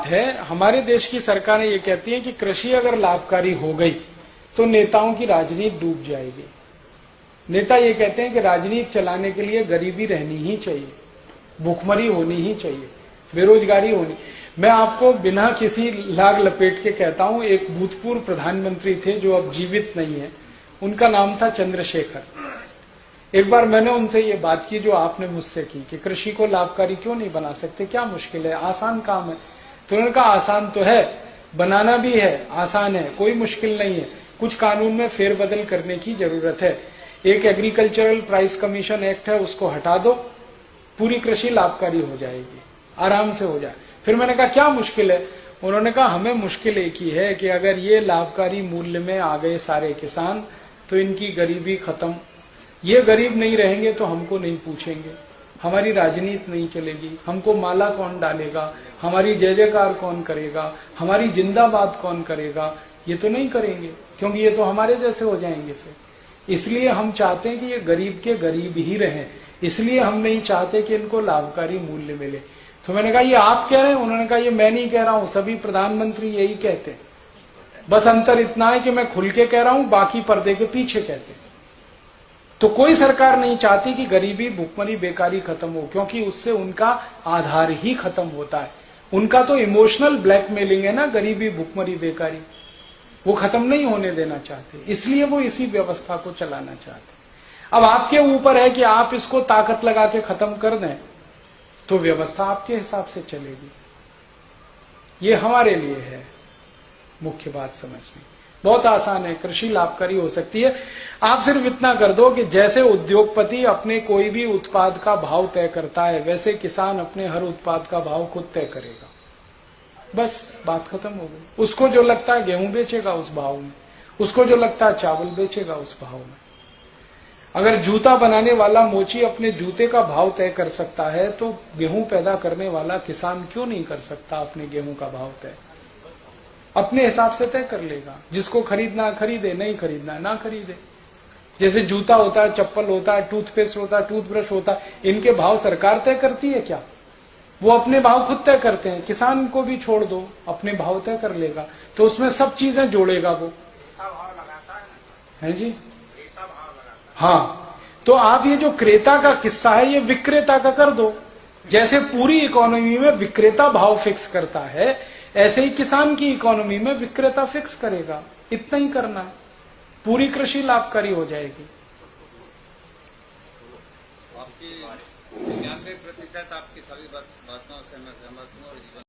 है, हमारे देश की सरकारें ये कहती है कि कृषि अगर लाभकारी हो गई तो नेताओं की राजनीति डूब जाएगी। नेता ये कहते हैं कि राजनीति चलाने के लिए गरीबी रहनी ही चाहिए, भूखमरी होनी ही चाहिए, बेरोजगारी होनी। मैं आपको बिना किसी लाग लपेट के कहता हूं, एक भूतपूर्व प्रधानमंत्री थे जो अब जीवित नहीं है, उनका नाम था चंद्रशेखर। एक बार मैंने उनसे ये बात की जो आपने मुझसे की कि कृषि को लाभकारी क्यों नहीं बना सकते, क्या मुश्किल है, आसान काम है। तो उन्होंने कहा आसान तो है, बनाना भी है, आसान है, कोई मुश्किल नहीं है, कुछ कानून में फेरबदल करने की जरूरत है। एक एग्रीकल्चरल प्राइस कमीशन एक्ट है, उसको हटा दो, पूरी कृषि लाभकारी हो जाएगी, आराम से हो जाए। फिर मैंने कहा क्या मुश्किल है? उन्होंने कहा हमें मुश्किल एक ही है कि अगर ये लाभकारी मूल्य में आ गए सारे किसान तो इनकी गरीबी खत्म। ये गरीब नहीं रहेंगे तो हमको नहीं पूछेंगे, हमारी राजनीति नहीं चलेगी, हमको माला कौन डालेगा, हमारी जय जयकार कौन करेगा, हमारी जिंदाबाद कौन करेगा, ये तो नहीं करेंगे, क्योंकि ये तो हमारे जैसे हो जाएंगे। फिर इसलिए हम चाहते हैं कि ये गरीब के गरीब ही रहें, इसलिए हम नहीं चाहते कि इनको लाभकारी मूल्य मिले। तो मैंने कहा ये आप कह रहे हैं? उन्होंने कहा ये मैं नहीं कह रहा हूं, सभी प्रधानमंत्री यही कहते हैं, बस अंतर इतना है कि मैं खुल के कह रहा हूं, बाकी पर्दे के पीछे कहते हैं। तो कोई सरकार नहीं चाहती कि गरीबी, भुखमरी, बेकारी खत्म हो, क्योंकि उससे उनका आधार ही खत्म होता है। उनका तो इमोशनल ब्लैकमेलिंग है ना, गरीबी, भुखमरी, बेकारी, वो खत्म नहीं होने देना चाहते, इसलिए वो इसी व्यवस्था को चलाना चाहते। अब आपके ऊपर है कि आप इसको ताकत लगा के खत्म कर दें तो व्यवस्था आपके हिसाब से चलेगी। ये हमारे लिए है मुख्य बात समझनी। बहुत आसान है, कृषि लाभकारी हो सकती है। आप सिर्फ इतना कर दो कि जैसे उद्योगपति अपने कोई भी उत्पाद का भाव तय करता है, वैसे किसान अपने हर उत्पाद का भाव खुद तय करेगा, बस बात खत्म हो गई। उसको जो लगता है गेहूं बेचेगा उस भाव में, उसको जो लगता है चावल बेचेगा उस भाव में। अगर जूता बनाने वाला मोची अपने जूते का भाव तय कर सकता है तो गेहूं पैदा करने वाला किसान क्यों नहीं कर सकता अपने गेहूं का भाव तय? अपने हिसाब से तय कर लेगा। जिसको खरीदना खरीदे, नहीं खरीदना ना खरीदे। जैसे जूता होता है, चप्पल होता है, टूथपेस्ट होता है, टूथब्रश होता है, इनके भाव सरकार तय करती है क्या? वो अपने भाव खुद तय करते हैं। किसान को भी छोड़ दो, अपने भाव तय कर लेगा, तो उसमें सब चीजें जोड़ेगा वो, है जी। हाँ, तो आप ये जो क्रेता का किस्सा है, ये विक्रेता का कर दो। जैसे पूरी इकोनॉमी में विक्रेता भाव फिक्स करता है, ऐसे ही किसान की इकोनॉमी में विक्रेता फिक्स करेगा। इतना ही करना है, पूरी कृषि लाभकारी हो जाएगी। आपकी 99% आपकी सभी बात